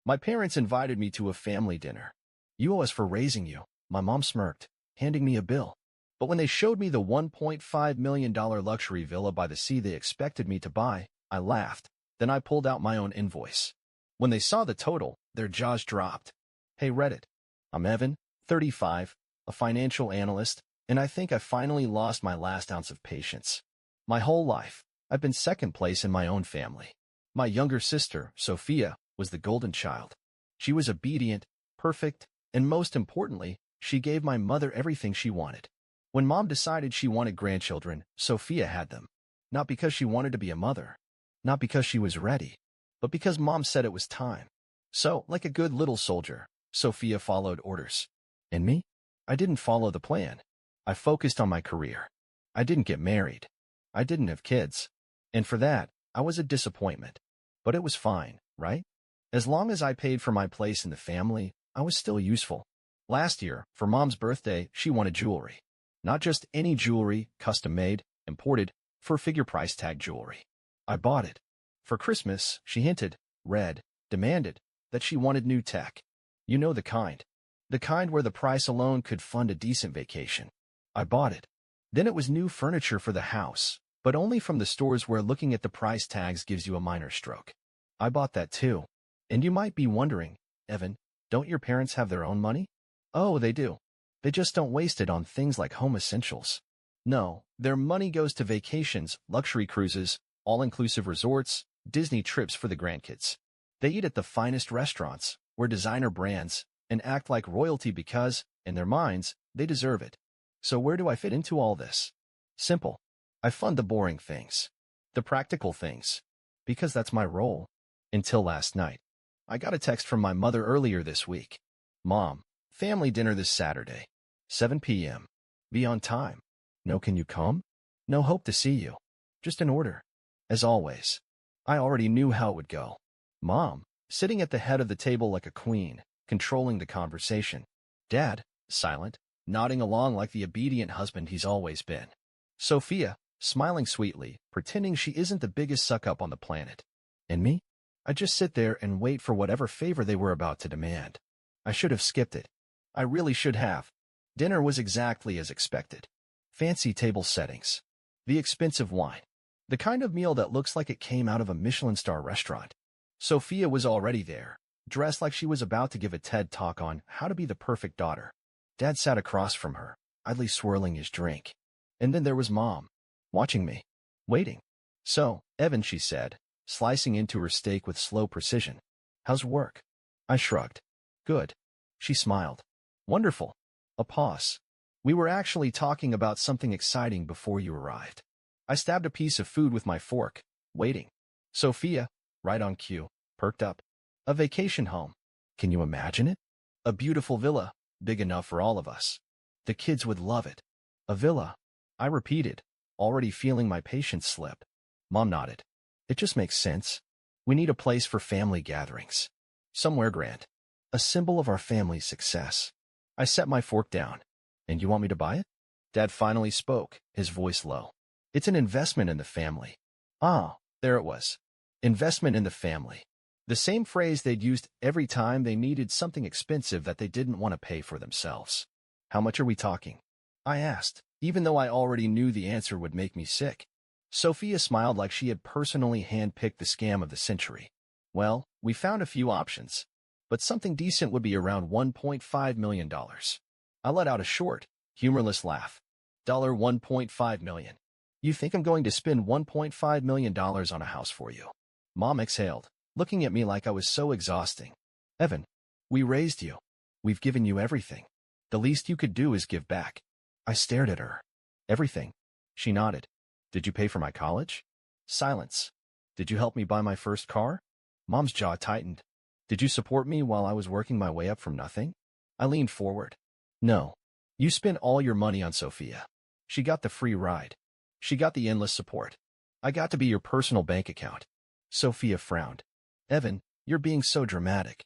My parents invited me to a family dinner. You owe us for raising you, my mom smirked, handing me a bill. But when they showed me the $1.5 million luxury villa by the sea they expected me to buy, I laughed. Then I pulled out my own invoice. When they saw the total, their jaws dropped. Hey Reddit. I'm Evan, 35, a financial analyst, and I think I finally lost my last ounce of patience. My whole life, I've been second place in my own family. My younger sister, Sophia, was the golden child. She was obedient, perfect, and most importantly, she gave my mother everything she wanted. When Mom decided she wanted grandchildren, Sophia had them. Not because she wanted to be a mother, not because she was ready, but because Mom said it was time. So, like a good little soldier, Sophia followed orders. And me? I didn't follow the plan. I focused on my career. I didn't get married. I didn't have kids. And for that, I was a disappointment. But it was fine, right? As long as I paid for my place in the family, I was still useful. Last year, for Mom's birthday, she wanted jewelry. Not just any jewelry, custom-made, imported, four-figure price tag jewelry. I bought it. For Christmas, she hinted, demanded, that she wanted new tech. You know the kind. The kind where the price alone could fund a decent vacation. I bought it. Then it was new furniture for the house, but only from the stores where looking at the price tags gives you a minor stroke. I bought that too. And you might be wondering, Evan, don't your parents have their own money? Oh, they do. They just don't waste it on things like home essentials. No, their money goes to vacations, luxury cruises, all-inclusive resorts, Disney trips for the grandkids. They eat at the finest restaurants, wear designer brands, and act like royalty because, in their minds, they deserve it. So where do I fit into all this? Simple. I fund the boring things. The practical things. Because that's my role. Until last night. I got a text from my mother earlier this week. Mom, family dinner this Saturday. 7 p.m. Be on time. No, can you come? No hope to see you. Just an order. As always. I already knew how it would go. Mom, sitting at the head of the table like a queen, controlling the conversation. Dad, silent, nodding along like the obedient husband he's always been. Sophia, smiling sweetly, pretending she isn't the biggest suck-up on the planet. And me? I just sit there and wait for whatever favor they were about to demand. I should have skipped it. I really should have. Dinner was exactly as expected. Fancy table settings. The expensive wine. The kind of meal that looks like it came out of a Michelin star restaurant. Sophia was already there, dressed like she was about to give a TED talk on how to be the perfect daughter. Dad sat across from her, idly swirling his drink. And then there was Mom, watching me, waiting. So, Evan, she said, slicing into her steak with slow precision. How's work? I shrugged. Good. She smiled. Wonderful. A pause. We were actually talking about something exciting before you arrived. I stabbed a piece of food with my fork, waiting. Sophia, right on cue, perked up. A vacation home. Can you imagine it? A beautiful villa, big enough for all of us. The kids would love it. A villa. I repeated, already feeling my patience slip. Mom nodded. It just makes sense. We need a place for family gatherings. Somewhere grand. A symbol of our family's success. I set my fork down. And you want me to buy it? Dad finally spoke, his voice low. It's an investment in the family. Ah, there it was. Investment in the family. The same phrase they'd used every time they needed something expensive that they didn't want to pay for themselves. How much are we talking? I asked, even though I already knew the answer would make me sick. Sophia smiled like she had personally handpicked the scam of the century. Well, we found a few options. But something decent would be around $1.5 million. I let out a short, humorless laugh. $1.5 million. You think I'm going to spend $1.5 million on a house for you? Mom exhaled, looking at me like I was so exhausting. Evan, we raised you. We've given you everything. The least you could do is give back. I stared at her. Everything. She nodded. Did you pay for my college? Silence. Did you help me buy my first car? Mom's jaw tightened. Did you support me while I was working my way up from nothing? I leaned forward. No. You spent all your money on Sophia. She got the free ride. She got the endless support. I got to be your personal bank account. Sophia frowned. Evan, you're being so dramatic.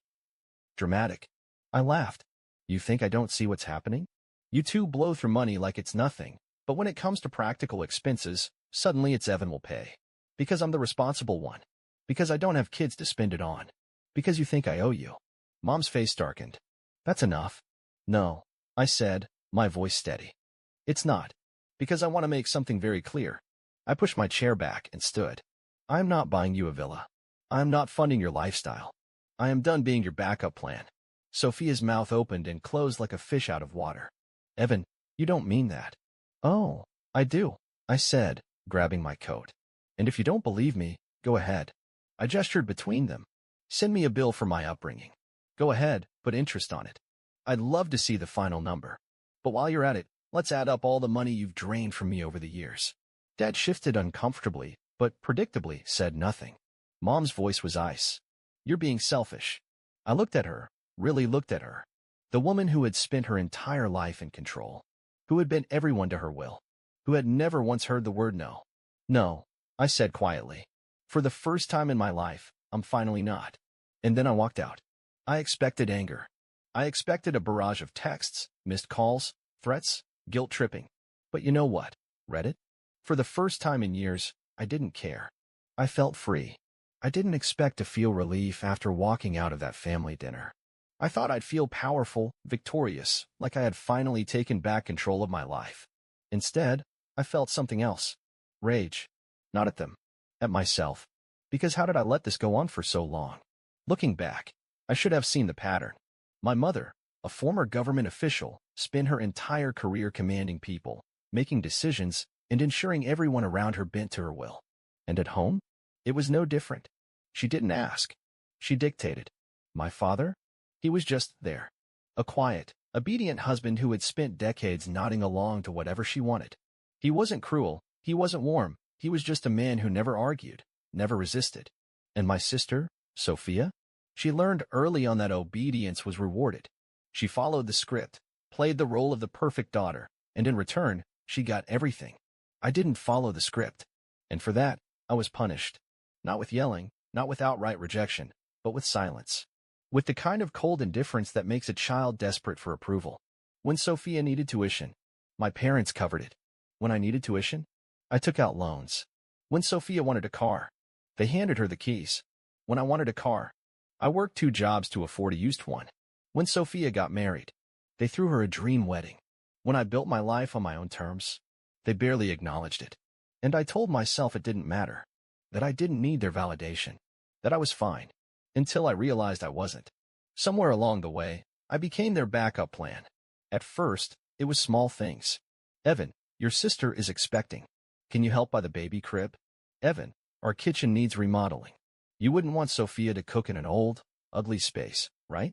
Dramatic? I laughed. You think I don't see what's happening? You two blow through money like it's nothing, but when it comes to practical expenses, suddenly it's Evan will pay. Because I'm the responsible one. Because I don't have kids to spend it on. Because you think I owe you. Mom's face darkened. That's enough. No, I said, my voice steady. It's not. Because I want to make something very clear. I pushed my chair back and stood. I am not buying you a villa. I am not funding your lifestyle. I am done being your backup plan. Sophia's mouth opened and closed like a fish out of water. Evan, you don't mean that. Oh, I do, I said, grabbing my coat. And if you don't believe me, go ahead. I gestured between them. Send me a bill for my upbringing. Go ahead, put interest on it. I'd love to see the final number. But while you're at it, let's add up all the money you've drained from me over the years. Dad shifted uncomfortably, but predictably said nothing. Mom's voice was ice. You're being selfish. I looked at her, really looked at her. The woman who had spent her entire life in control, who had been everyone to her will, who had never once heard the word no. No, I said quietly. For the first time in my life, I'm finally not. And then I walked out. I expected anger. I expected a barrage of texts, missed calls, threats, guilt-tripping. But you know what? Reddit? For the first time in years, I didn't care. I felt free. I didn't expect to feel relief after walking out of that family dinner. I thought I'd feel powerful, victorious, like I had finally taken back control of my life. Instead, I felt something else. Rage. Not at them. At myself. Because how did I let this go on for so long? Looking back, I should have seen the pattern. My mother, a former government official, spent her entire career commanding people, making decisions, and ensuring everyone around her bent to her will. And at home? It was no different. She didn't ask. She dictated. My father? He was just there. A quiet, obedient husband who had spent decades nodding along to whatever she wanted. He wasn't cruel. He wasn't warm. He was just a man who never argued, never resisted. And my sister, Sophia? She learned early on that obedience was rewarded. She followed the script, played the role of the perfect daughter, and in return, she got everything. I didn't follow the script. And for that, I was punished. Not with yelling, not with outright rejection, but with silence. With the kind of cold indifference that makes a child desperate for approval. When Sophia needed tuition, my parents covered it. When I needed tuition, I took out loans. When Sophia wanted a car, they handed her the keys. When I wanted a car, I worked 2 jobs to afford a used one. When Sophia got married, they threw her a dream wedding. When I built my life on my own terms, they barely acknowledged it. And I told myself it didn't matter, that I didn't need their validation, that I was fine, until I realized I wasn't. Somewhere along the way, I became their backup plan. At first, it was small things. Evan, your sister is expecting. Can you help by the baby crib? Evan, our kitchen needs remodeling. You wouldn't want Sophia to cook in an old, ugly space, right?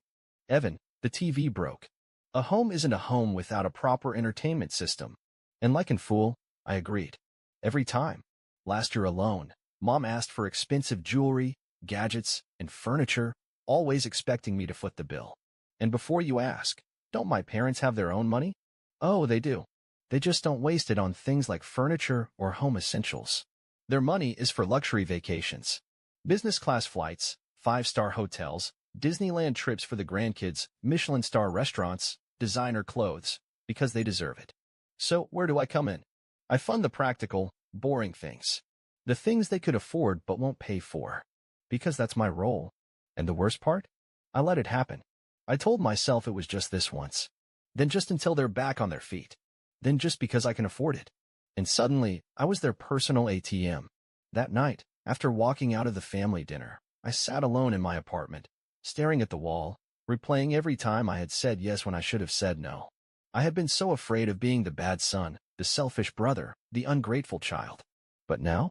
Evan, the TV broke. A home isn't a home without a proper entertainment system. And like in Fool, I agreed. Every time. Last year alone, Mom asked for expensive jewelry, gadgets, and furniture, always expecting me to foot the bill. And before you ask, don't my parents have their own money? Oh, they do. They just don't waste it on things like furniture or home essentials. Their money is for luxury vacations. Business-class flights, 5-star hotels, Disneyland trips for the grandkids, Michelin-star restaurants, designer clothes, because they deserve it. So where do I come in? I fund the practical, boring things. The things they could afford but won't pay for. Because that's my role. And the worst part? I let it happen. I told myself it was just this once. Then just until they're back on their feet. Then just because I can afford it. And suddenly, I was their personal ATM. That night, after walking out of the family dinner, I sat alone in my apartment, staring at the wall, replaying every time I had said yes when I should have said no. I had been so afraid of being the bad son, the selfish brother, the ungrateful child. But now,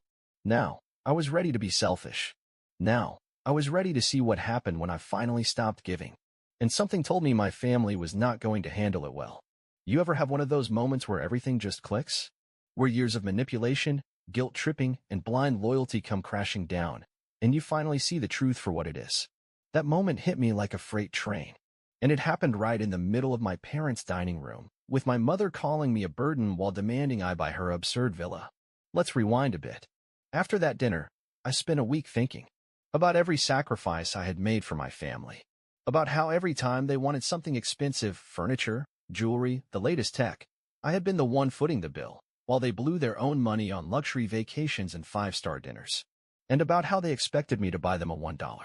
I was ready to be selfish. Now, I was ready to see what happened when I finally stopped giving. And something told me my family was not going to handle it well. You ever have one of those moments where everything just clicks? Where years of manipulation, guilt-tripping, and blind loyalty come crashing down, and you finally see the truth for what it is. That moment hit me like a freight train. And it happened right in the middle of my parents' dining room, with my mother calling me a burden while demanding I buy her absurd villa. Let's rewind a bit. After that dinner, I spent a week thinking about every sacrifice I had made for my family, about how every time they wanted something expensive, furniture, jewelry, the latest tech, I had been the one footing the bill, while they blew their own money on luxury vacations and 5-star dinners, and about how they expected me to buy them a $1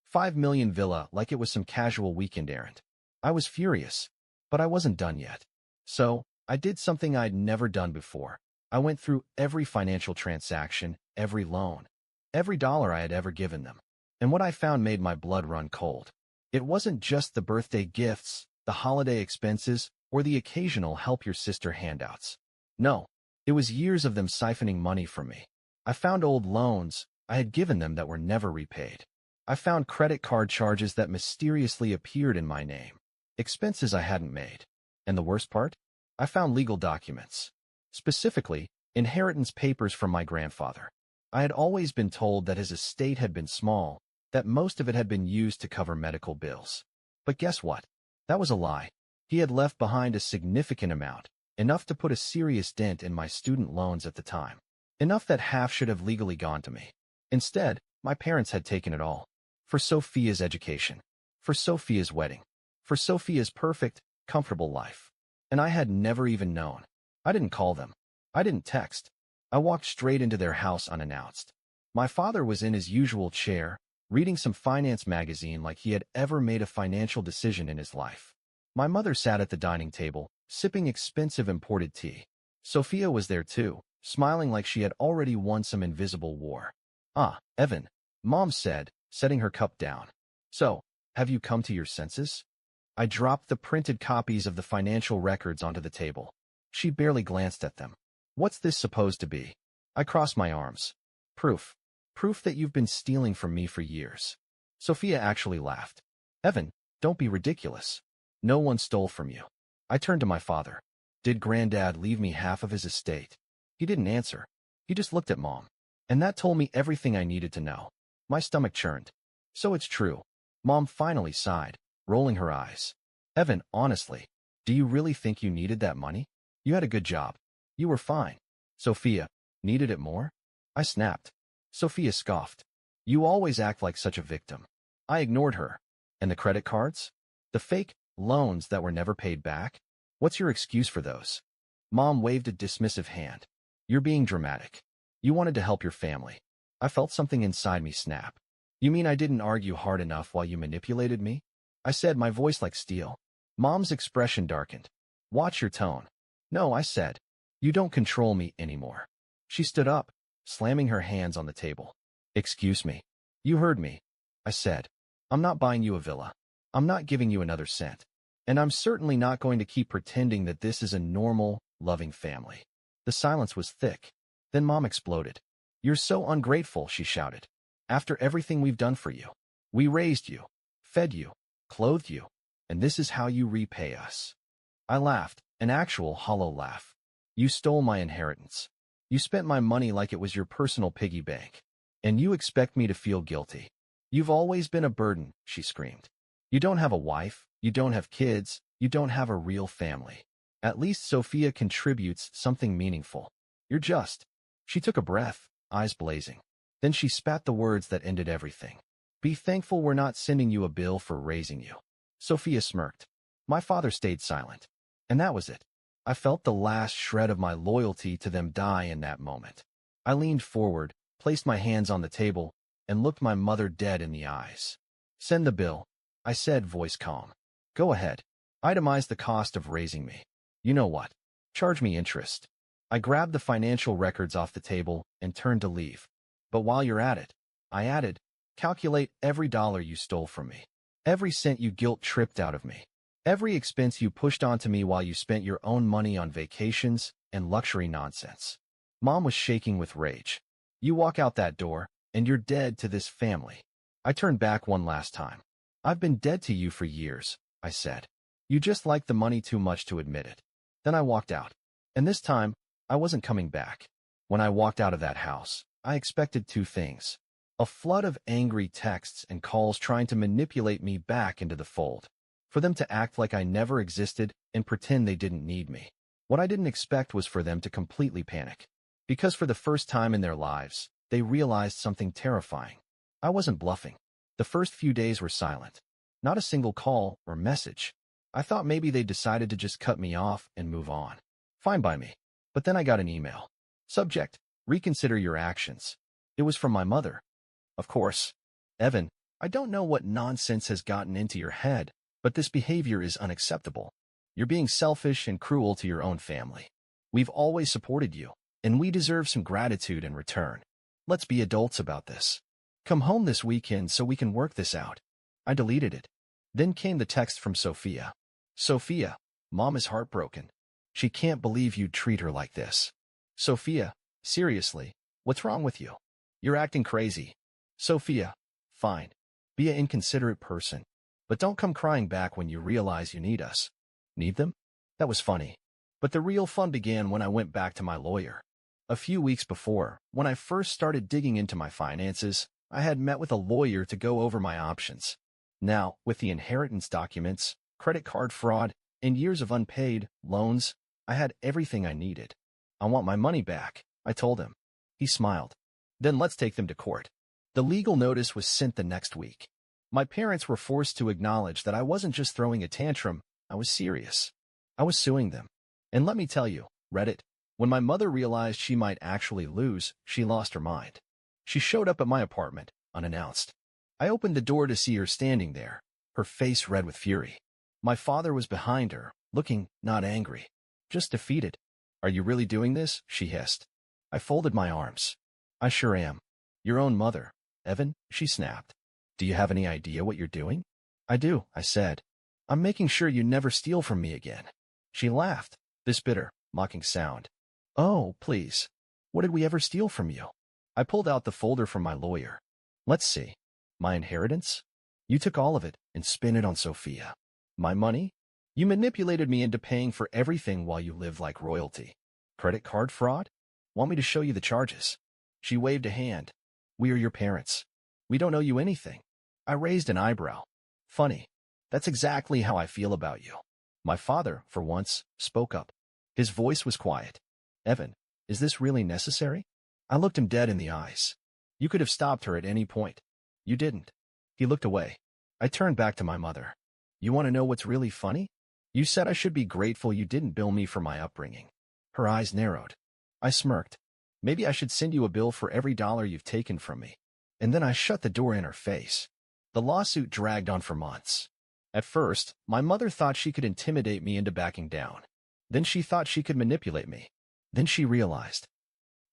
5 million villa like it was some casual weekend errand. I was furious, but I wasn't done yet. So, I did something I'd never done before. I went through every financial transaction, every loan, every dollar I had ever given them. And what I found made my blood run cold. It wasn't just the birthday gifts, the holiday expenses, or the occasional help your sister handouts. No, it was years of them siphoning money from me. I found old loans I had given them that were never repaid. I found credit card charges that mysteriously appeared in my name, expenses I hadn't made. And the worst part? I found legal documents. Specifically, inheritance papers from my grandfather. I had always been told that his estate had been small, that most of it had been used to cover medical bills. But guess what? That was a lie. He had left behind a significant amount, enough to put a serious dent in my student loans at the time. Enough that half should have legally gone to me. Instead, my parents had taken it all. For Sophia's education. For Sophia's wedding. For Sophia's perfect, comfortable life. And I had never even known. I didn't call them. I didn't text. I walked straight into their house unannounced. My father was in his usual chair, reading some finance magazine like he had ever made a financial decision in his life. My mother sat at the dining table, sipping expensive imported tea. Sophia was there too, smiling like she had already won some invisible war. "Ah, Evan," Mom said, setting her cup down. "So, have you come to your senses?" I dropped the printed copies of the financial records onto the table. She barely glanced at them. "What's this supposed to be?" I crossed my arms. "Proof. Proof that you've been stealing from me for years." Sophia actually laughed. "Evan, don't be ridiculous. No one stole from you." I turned to my father. "Did Granddad leave me half of his estate?" He didn't answer. He just looked at Mom. And that told me everything I needed to know. My stomach churned. "So it's true." Mom finally sighed, rolling her eyes. "Evan, honestly, do you really think you needed that money? You had a good job. You were fine." "Sophia, needed it more?" I snapped. Sophia scoffed. "You always act like such a victim." I ignored her. "And the credit cards? The fake loans that were never paid back? What's your excuse for those?" Mom waved a dismissive hand. "You're being dramatic. You wanted to help your family." I felt something inside me snap. "You mean I didn't argue hard enough while you manipulated me?" I said, my voice like steel. Mom's expression darkened. "Watch your tone." "No," I said. "You don't control me anymore." She stood up, slamming her hands on the table. "Excuse me." "You heard me," I said. "I'm not buying you a villa. I'm not giving you another cent. And I'm certainly not going to keep pretending that this is a normal, loving family." The silence was thick. Then Mom exploded. "You're so ungrateful," she shouted. "After everything we've done for you. We raised you, fed you, clothed you, and this is how you repay us." I laughed, an actual hollow laugh. "You stole my inheritance. You spent my money like it was your personal piggy bank. And you expect me to feel guilty. You've always been a burden," she screamed. "You don't have a wife, you don't have kids, you don't have a real family. At least Sophia contributes something meaningful. You're just..." She took a breath, eyes blazing. Then she spat the words that ended everything. "Be thankful we're not sending you a bill for raising you." Sophia smirked. My father stayed silent. And that was it. I felt the last shred of my loyalty to them die in that moment. I leaned forward, placed my hands on the table, and looked my mother dead in the eyes. "Send the bill," I said, voice calm. "Go ahead. Itemize the cost of raising me. You know what? Charge me interest." I grabbed the financial records off the table and turned to leave. "But while you're at it," I added, "calculate every dollar you stole from me. Every cent you guilt-tripped out of me. Every expense you pushed onto me while you spent your own money on vacations and luxury nonsense." Mom was shaking with rage. "You walk out that door, and you're dead to this family." I turned back one last time. "I've been dead to you for years," I said. "You just like the money too much to admit it." Then I walked out. And this time, I wasn't coming back. When I walked out of that house, I expected two things. A flood of angry texts and calls trying to manipulate me back into the fold. For them to act like I never existed and pretend they didn't need me. What I didn't expect was for them to completely panic. Because for the first time in their lives, they realized something terrifying. I wasn't bluffing. The first few days were silent. Not a single call or message. I thought maybe they decided to just cut me off and move on. Fine by me. But then I got an email. Subject: reconsider your actions. It was from my mother. Of course. "Evan, I don't know what nonsense has gotten into your head, but this behavior is unacceptable. You're being selfish and cruel to your own family. We've always supported you, and we deserve some gratitude in return. Let's be adults about this. Come home this weekend so we can work this out. I deleted it. Then came the text from Sophia. Sophia, Mom is heartbroken. She can't believe you'd treat her like this. Sophia, seriously, what's wrong with you? You're acting crazy. Sophia, fine. Be an inconsiderate person. But don't come crying back when you realize you need us. Need them? That was funny. But the real fun began when I went back to my lawyer. A few weeks before, when I first started digging into my finances, I had met with a lawyer to go over my options. Now, with the inheritance documents, credit card fraud, and years of unpaid loans, I had everything I needed. I want my money back, I told him. He smiled. Then let's take them to court. The legal notice was sent the next week. My parents were forced to acknowledge that I wasn't just throwing a tantrum, I was serious. I was suing them. And let me tell you, Reddit, when my mother realized she might actually lose, she lost her mind. She showed up at my apartment, unannounced. I opened the door to see her standing there, her face red with fury. My father was behind her, looking not angry, just defeated. Are you really doing this? She hissed. I folded my arms. I sure am. Your own mother, Evan, she snapped. Do you have any idea what you're doing? I do, I said. I'm making sure you never steal from me again. She laughed, this bitter, mocking sound. Oh, please. What did we ever steal from you? I pulled out the folder from my lawyer. Let's see. My inheritance? You took all of it and spent it on Sophia. My money? You manipulated me into paying for everything while you lived like royalty. Credit card fraud? Want me to show you the charges? She waved a hand. We are your parents. We don't owe you anything. I raised an eyebrow. Funny. That's exactly how I feel about you. My father, for once, spoke up. His voice was quiet. Evan, is this really necessary? I looked him dead in the eyes. You could have stopped her at any point. You didn't. He looked away. I turned back to my mother. You want to know what's really funny? You said I should be grateful you didn't bill me for my upbringing. Her eyes narrowed. I smirked. Maybe I should send you a bill for every dollar you've taken from me. And then I shut the door in her face. The lawsuit dragged on for months. At first, my mother thought she could intimidate me into backing down. Then she thought she could manipulate me. Then she realized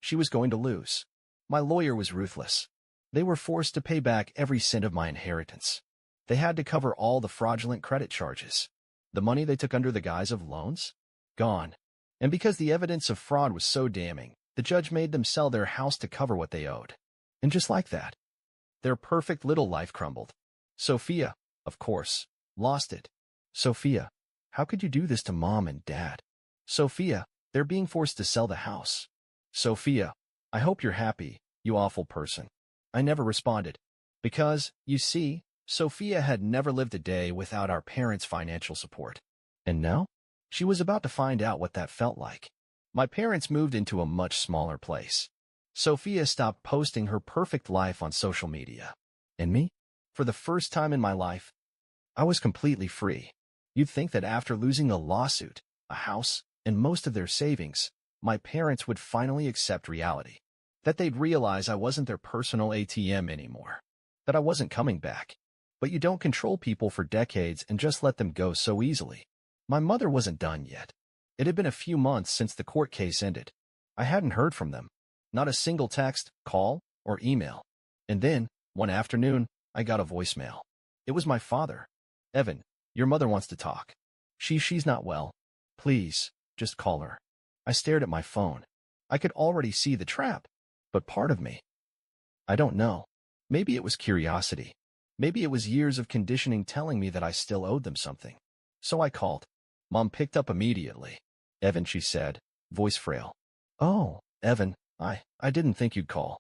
she was going to lose. My lawyer was ruthless. They were forced to pay back every cent of my inheritance. They had to cover all the fraudulent credit charges. The money they took under the guise of loans? Gone. And because the evidence of fraud was so damning, the judge made them sell their house to cover what they owed. And just like that, their perfect little life crumbled. Sophia, of course, lost it. Sophia, how could you do this to Mom and Dad? Sophia, they're being forced to sell the house. Sophia, I hope you're happy, you awful person. I never responded. Because, you see, Sophia had never lived a day without our parents' financial support. And now? She was about to find out what that felt like. My parents moved into a much smaller place. Sophia stopped posting her perfect life on social media. And me? For the first time in my life, I was completely free. You'd think that after losing a lawsuit, a house, and most of their savings, my parents would finally accept reality. That they'd realize I wasn't their personal ATM anymore. That I wasn't coming back. But you don't control people for decades and just let them go so easily. My mother wasn't done yet. It had been a few months since the court case ended. I hadn't heard from them. Not a single text, call, or email. And then, one afternoon, I got a voicemail. It was my father. Evan, your mother wants to talk. She's not well. Please, just call her. I stared at my phone. I could already see the trap. But part of me, I don't know. Maybe it was curiosity. Maybe it was years of conditioning telling me that I still owed them something. So I called. Mom picked up immediately. Evan, she said, voice frail. Oh, Evan, I didn't think you'd call.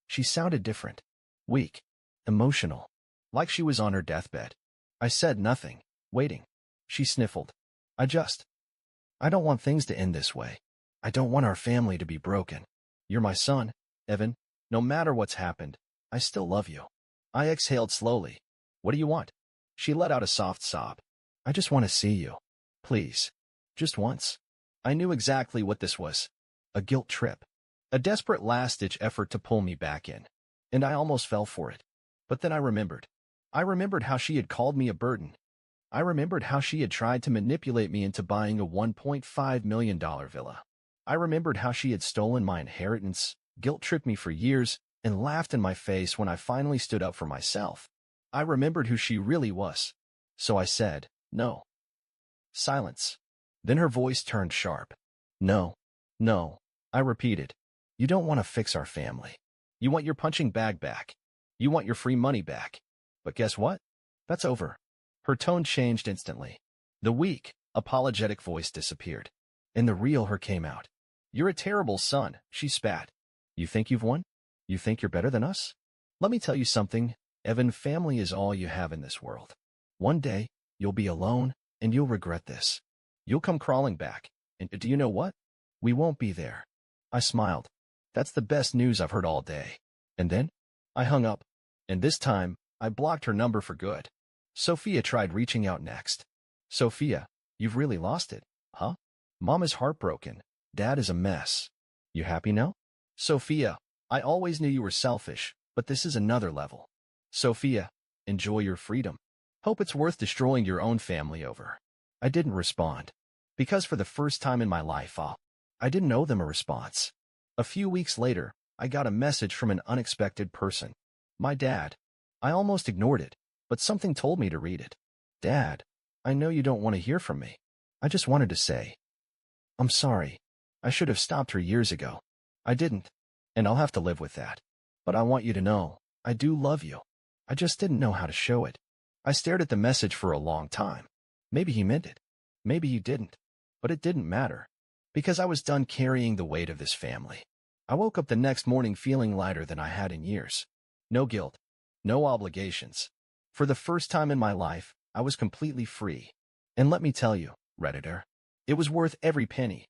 She sounded different. Weak. Emotional. Like she was on her deathbed. I said nothing, waiting. She sniffled. I don't want things to end this way. I don't want our family to be broken. You're my son, Evan. No matter what's happened, I still love you. I exhaled slowly. What do you want? She let out a soft sob. I just want to see you. Please. Just once. I knew exactly what this was. A guilt trip. A desperate last-ditch effort to pull me back in. And I almost fell for it. But then I remembered. I remembered how she had called me a burden. I remembered how she had tried to manipulate me into buying a $1.5 million villa. I remembered how she had stolen my inheritance, guilt-tripped me for years, and laughed in my face when I finally stood up for myself. I remembered who she really was. So I said, no. Silence. Then her voice turned sharp. No. No. I repeated. You don't want to fix our family. You want your punching bag back. You want your free money back. But guess what? That's over. Her tone changed instantly. The weak, apologetic voice disappeared. And the real her came out. You're a terrible son, she spat. You think you've won? You think you're better than us? Let me tell you something, Evan, family is all you have in this world. One day, you'll be alone, and you'll regret this. You'll come crawling back, and do you know what? We won't be there. I smiled. That's the best news I've heard all day. And then? I hung up. And this time, I blocked her number for good. Sophia tried reaching out next. Sophia, you've really lost it, huh? Mom is heartbroken. Dad is a mess. You happy now? Sophia, I always knew you were selfish, but this is another level. Sophia, enjoy your freedom. Hope it's worth destroying your own family over. I didn't respond. Because for the first time in my life, I didn't owe them a response. A few weeks later, I got a message from an unexpected person. My dad. I almost ignored it, but something told me to read it. Dad, I know you don't want to hear from me. I just wanted to say, I'm sorry. I should have stopped her years ago. I didn't, and I'll have to live with that. But I want you to know, I do love you. I just didn't know how to show it. I stared at the message for a long time. Maybe he meant it. Maybe he didn't. But it didn't matter. Because I was done carrying the weight of this family. I woke up the next morning feeling lighter than I had in years. No guilt. No obligations. For the first time in my life, I was completely free. And let me tell you, Redditor, it was worth every penny.